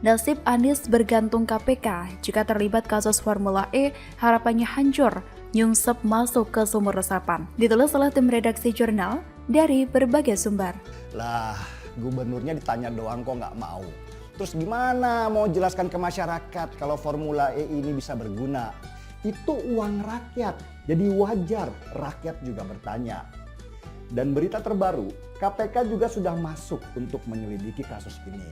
nasib Anies bergantung KPK. Jika terlibat kasus Formula E, harapannya hancur, nyungsep masuk ke sumur resapan. Ditulis oleh tim redaksi jurnal dari berbagai sumber. Lah, gubernurnya ditanya doang kok nggak mau. Terus gimana mau jelaskan ke masyarakat kalau Formula E ini bisa berguna? Itu uang rakyat, jadi wajar rakyat juga bertanya. Dan berita terbaru, KPK juga sudah masuk untuk menyelidiki kasus ini.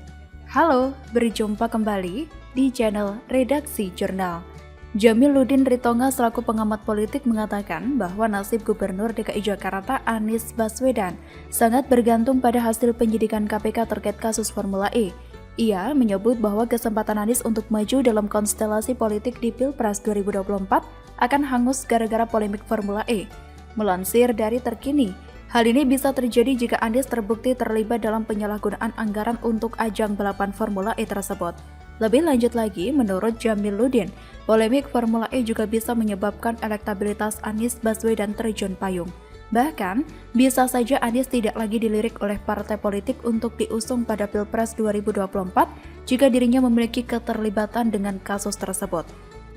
Halo, berjumpa kembali di channel Redaksi Jurnal. Jamiluddin Ritonga selaku pengamat politik mengatakan bahwa nasib Gubernur DKI Jakarta Anies Baswedan sangat bergantung pada hasil penyidikan KPK terkait kasus Formula E. Ia menyebut bahwa kesempatan Anies untuk maju dalam konstelasi politik di Pilpres 2024 akan hangus gara-gara polemik Formula E. Melansir dari Terkini, hal ini bisa terjadi jika Anies terbukti terlibat dalam penyalahgunaan anggaran untuk ajang balapan Formula E tersebut. Lebih lanjut lagi, menurut Jamiluddin, polemik Formula E juga bisa menyebabkan elektabilitas Anies Baswedan terjun payung. Bahkan, bisa saja Anies tidak lagi dilirik oleh partai politik untuk diusung pada Pilpres 2024 jika dirinya memiliki keterlibatan dengan kasus tersebut.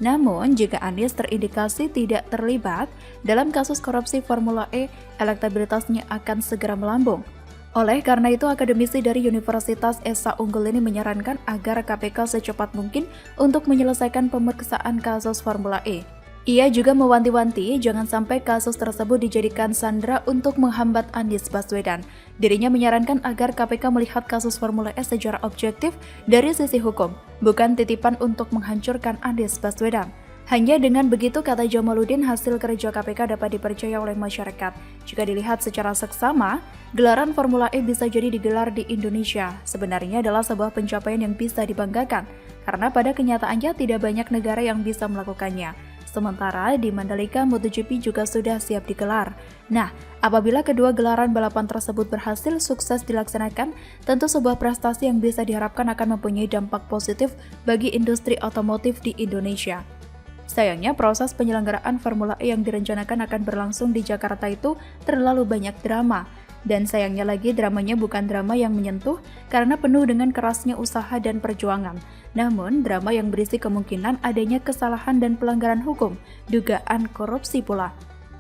Namun, jika Anies terindikasi tidak terlibat dalam kasus korupsi Formula E, elektabilitasnya akan segera melambung. Oleh karena itu, akademisi dari Universitas Esa Unggul ini menyarankan agar KPK secepat mungkin untuk menyelesaikan pemeriksaan kasus Formula E. Ia juga mewanti-wanti jangan sampai kasus tersebut dijadikan sandera untuk menghambat Anies Baswedan. Dirinya menyarankan agar KPK melihat kasus Formula E secara objektif dari sisi hukum, bukan titipan untuk menghancurkan Anies Baswedan. Hanya dengan begitu, kata Jamiluddin, hasil kerja KPK dapat dipercaya oleh masyarakat. Jika dilihat secara seksama, gelaran Formula E bisa jadi digelar di Indonesia. Sebenarnya adalah sebuah pencapaian yang bisa dibanggakan, karena pada kenyataannya tidak banyak negara yang bisa melakukannya. Sementara di Mandalika, MotoGP juga sudah siap digelar. Nah, apabila kedua gelaran balapan tersebut berhasil sukses dilaksanakan, tentu sebuah prestasi yang bisa diharapkan akan mempunyai dampak positif bagi industri otomotif di Indonesia. Sayangnya, proses penyelenggaraan Formula E yang direncanakan akan berlangsung di Jakarta itu terlalu banyak drama. Dan sayangnya lagi, dramanya bukan drama yang menyentuh karena penuh dengan kerasnya usaha dan perjuangan. Namun, drama yang berisi kemungkinan adanya kesalahan dan pelanggaran hukum, dugaan korupsi pula.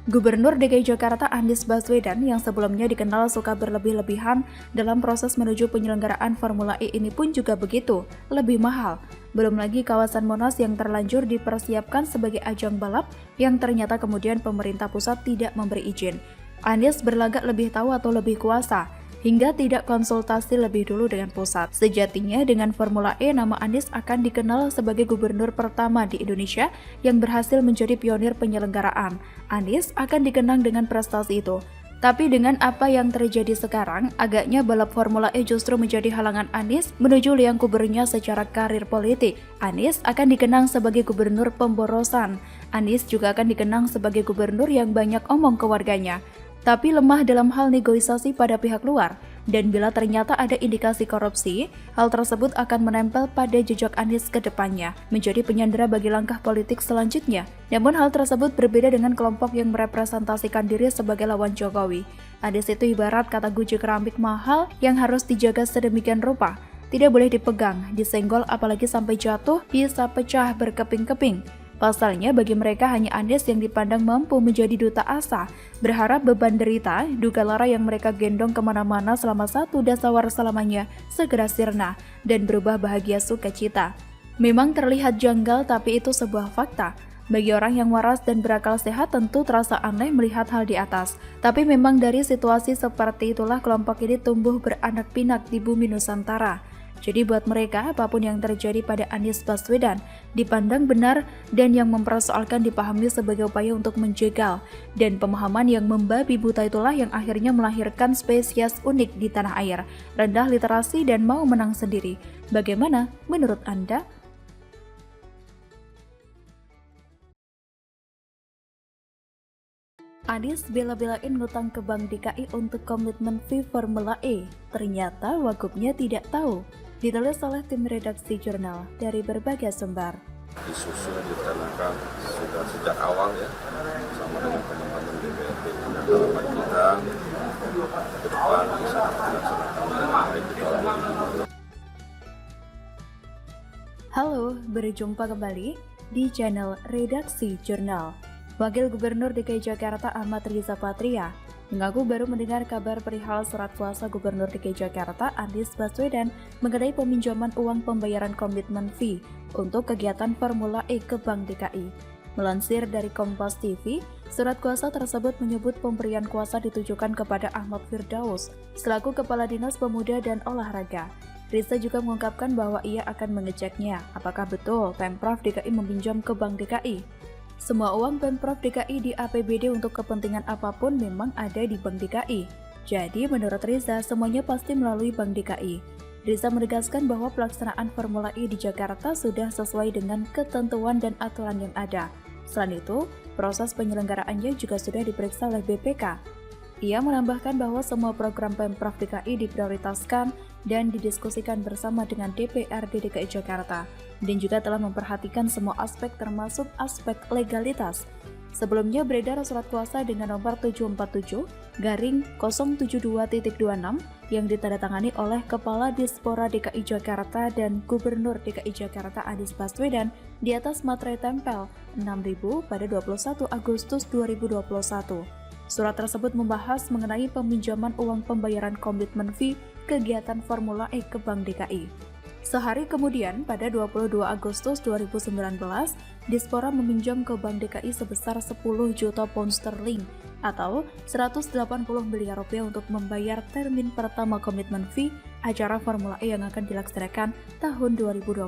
Gubernur DKI Jakarta Anies Baswedan yang sebelumnya dikenal suka berlebih-lebihan dalam proses menuju penyelenggaraan Formula E ini pun juga begitu, lebih mahal. Belum lagi kawasan Monas yang terlanjur dipersiapkan sebagai ajang balap yang ternyata kemudian pemerintah pusat tidak memberi izin. Anies berlagak lebih tahu atau lebih kuasa, hingga tidak konsultasi lebih dulu dengan pusat. Sejatinya dengan Formula E, nama Anies akan dikenal sebagai gubernur pertama di Indonesia yang berhasil menjadi pionir penyelenggaraan. Anies akan dikenang dengan prestasi itu. Tapi dengan apa yang terjadi sekarang, agaknya balap Formula E justru menjadi halangan Anies menuju liang kuburnya secara karir politik. Anies akan dikenang sebagai gubernur pemborosan. Anies juga akan dikenang sebagai gubernur yang banyak omong ke warganya, tapi lemah dalam hal negosiasi pada pihak luar. Dan bila ternyata ada indikasi korupsi, hal tersebut akan menempel pada jejak Anies ke depannya, menjadi penyandera bagi langkah politik selanjutnya. Namun hal tersebut berbeda dengan kelompok yang merepresentasikan diri sebagai lawan Jokowi. Anies itu ibarat kata guci keramik mahal yang harus dijaga sedemikian rupa. Tidak boleh dipegang, disenggol apalagi sampai jatuh, bisa pecah berkeping-keping. Pasalnya, bagi mereka hanya Anies yang dipandang mampu menjadi duta asa, berharap beban derita, duka lara yang mereka gendong kemana-mana selama satu dasawar selamanya segera sirna dan berubah bahagia sukacita. Memang terlihat janggal, tapi itu sebuah fakta. Bagi orang yang waras dan berakal sehat tentu terasa aneh melihat hal di atas. Tapi memang dari situasi seperti itulah kelompok ini tumbuh beranak pinak di bumi Nusantara. Jadi buat mereka, apapun yang terjadi pada Anies Baswedan dipandang benar dan yang mempersoalkan dipahami sebagai upaya untuk menjegal. Dan pemahaman yang membabi buta itulah yang akhirnya melahirkan spesies unik di tanah air, rendah literasi dan mau menang sendiri. Bagaimana menurut Anda? Anies bela-belain ngutang ke Bank DKI untuk komitmen fee Formula E. Ternyata wagubnya tidak tahu. Ditulis oleh tim redaksi jurnal dari berbagai sumber. Disusun direncanakan sudah sejak awal ya, sama dengan teman-teman DPRD. Dan harapan kita ke depan bisa dilaksanakan dengan baik di tahun 2020. Halo, berjumpa kembali di channel Redaksi Jurnal. Wakil Gubernur DKI Jakarta Ahmad Riza Patria mengaku baru mendengar kabar perihal surat kuasa Gubernur DKI Jakarta Anies Baswedan mengenai peminjaman uang pembayaran komitmen fee untuk kegiatan Formula E ke Bank DKI. Melansir dari Kompas TV, surat kuasa tersebut menyebut pemberian kuasa ditujukan kepada Ahmad Firdaus selaku Kepala Dinas Pemuda dan Olahraga. Riza juga mengungkapkan bahwa ia akan mengeceknya apakah betul Pemprov DKI meminjam ke Bank DKI. Semua uang Pemprov DKI di APBD untuk kepentingan apapun memang ada di Bank DKI. Jadi menurut Riza semuanya pasti melalui Bank DKI. Riza menegaskan bahwa pelaksanaan Formula E di Jakarta sudah sesuai dengan ketentuan dan aturan yang ada. Selain itu, proses penyelenggaraannya juga sudah diperiksa oleh BPK. Ia menambahkan bahwa semua program Pemprov DKI diprioritaskan dan didiskusikan bersama dengan DPRD DKI Jakarta dan juga telah memperhatikan semua aspek termasuk aspek legalitas. Sebelumnya beredar surat kuasa dengan nomor 747-072.26 yang ditandatangani oleh Kepala Dispora DKI Jakarta dan Gubernur DKI Jakarta Anies Baswedan di atas materai tempel 6.000 pada 21 Agustus 2021. Surat tersebut membahas mengenai peminjaman uang pembayaran komitmen fee kegiatan Formula E ke Bank DKI. Sehari kemudian, pada 22 Agustus 2019, Dispora meminjam ke Bank DKI sebesar 10 juta pound sterling atau 180 miliar rupiah untuk membayar termin pertama komitmen fee acara Formula E yang akan dilaksanakan tahun 2020.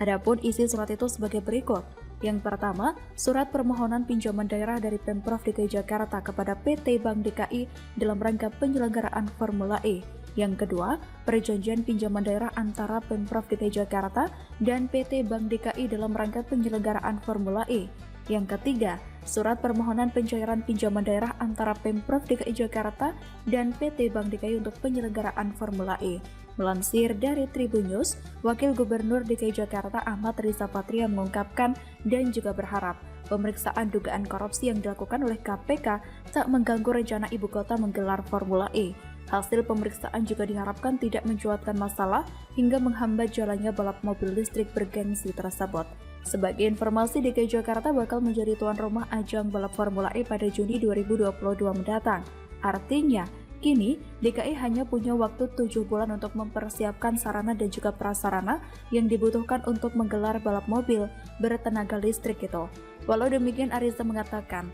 Adapun isi surat itu sebagai berikut. Yang pertama, surat permohonan pinjaman daerah dari Pemprov DKI Jakarta kepada PT Bank DKI dalam rangka penyelenggaraan Formula E. Yang kedua, perjanjian pinjaman daerah antara Pemprov DKI Jakarta dan PT Bank DKI dalam rangka penyelenggaraan Formula E. Yang ketiga, surat permohonan pencairan pinjaman daerah antara Pemprov DKI Jakarta dan PT Bank DKI untuk penyelenggaraan Formula E. Melansir dari Tribun News, Wakil Gubernur DKI Jakarta Ahmad Riza Patria mengungkapkan dan juga berharap pemeriksaan dugaan korupsi yang dilakukan oleh KPK tak mengganggu rencana ibu kota menggelar Formula E. Hasil pemeriksaan juga diharapkan tidak mencuatkan masalah hingga menghambat jalannya balap mobil listrik bergengsi tersebut. Sebagai informasi, DKI Jakarta bakal menjadi tuan rumah ajang balap Formula E pada Juni 2022 mendatang. Artinya, kini DKI hanya punya waktu 7 bulan untuk mempersiapkan sarana dan juga prasarana yang dibutuhkan untuk menggelar balap mobil bertenaga listrik itu. Walau demikian, Ariza mengatakan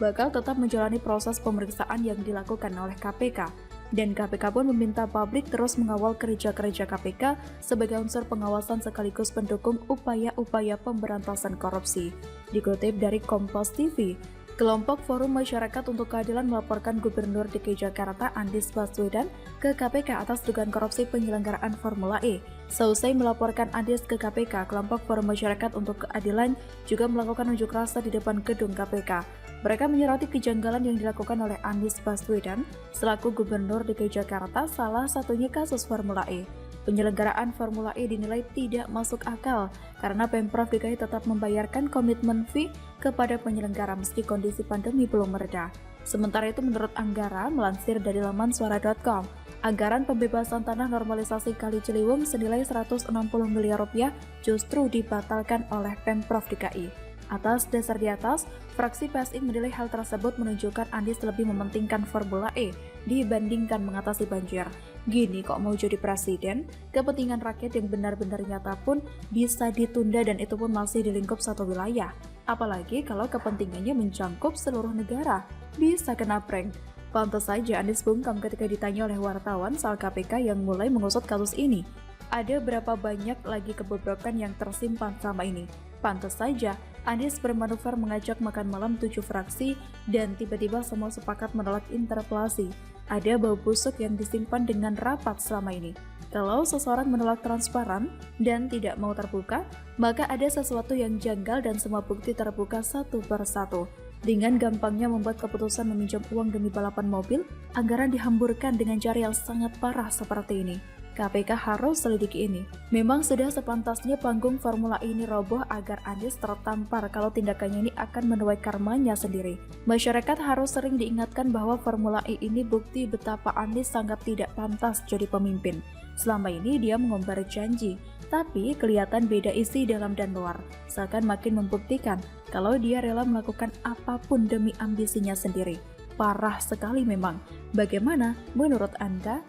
bakal tetap menjalani proses pemeriksaan yang dilakukan oleh KPK. Dan KPK pun meminta publik terus mengawal kerja-kerja KPK sebagai unsur pengawasan sekaligus pendukung upaya-upaya pemberantasan korupsi. Dikutip dari Kompas TV, Kelompok Forum Masyarakat untuk Keadilan melaporkan Gubernur DKI Jakarta Anies Baswedan ke KPK atas dugaan korupsi penyelenggaraan Formula E. Seusai melaporkan Anies ke KPK, Kelompok Forum Masyarakat untuk Keadilan juga melakukan unjuk rasa di depan gedung KPK. Mereka menyoroti kejanggalan yang dilakukan oleh Anies Baswedan selaku Gubernur DKI Jakarta, salah satunya kasus Formula E. Penyelenggaraan Formula E dinilai tidak masuk akal karena Pemprov DKI tetap membayarkan komitmen fee kepada penyelenggara meski kondisi pandemi belum mereda. Sementara itu menurut Anggara, melansir dari laman suara.com, anggaran pembebasan tanah normalisasi Kali Ciliwung senilai 160 miliar rupiah justru dibatalkan oleh Pemprov DKI. Atas dasar di atas, fraksi PSI menilai hal tersebut menunjukkan Anies lebih mementingkan Formula E dibandingkan mengatasi banjir. Gini kok mau jadi presiden? Kepentingan rakyat yang benar-benar nyata pun bisa ditunda dan itu pun masih di lingkup satu wilayah. Apalagi kalau kepentingannya mencangkup seluruh negara, bisa kena prank. Pantas saja Anies bungkam ketika ditanya oleh wartawan soal KPK yang mulai mengusut kasus ini. Ada berapa banyak lagi kebobrokan yang tersimpan selama ini? Pantas saja Anies bermanuver mengajak makan malam 7 fraksi dan tiba-tiba semua sepakat menolak interpelasi. Ada bau busuk yang disimpan dengan rapat selama ini. Kalau seseorang menolak transparan dan tidak mau terbuka, maka ada sesuatu yang janggal dan semua bukti terbuka satu persatu. Dengan gampangnya membuat keputusan meminjam uang demi balapan mobil, anggaran dihamburkan dengan cara yang sangat parah seperti ini. KPK harus selidiki ini. Memang sudah sepantasnya panggung Formula E ini roboh agar Anies tertampar kalau tindakannya ini akan menuai karmanya sendiri. Masyarakat harus sering diingatkan bahwa Formula E ini bukti betapa Anies sangat tidak pantas jadi pemimpin. Selama ini dia mengumbar janji, tapi kelihatan beda isi dalam dan luar, seakan makin membuktikan kalau dia rela melakukan apapun demi ambisinya sendiri. Parah sekali memang. Bagaimana menurut Anda?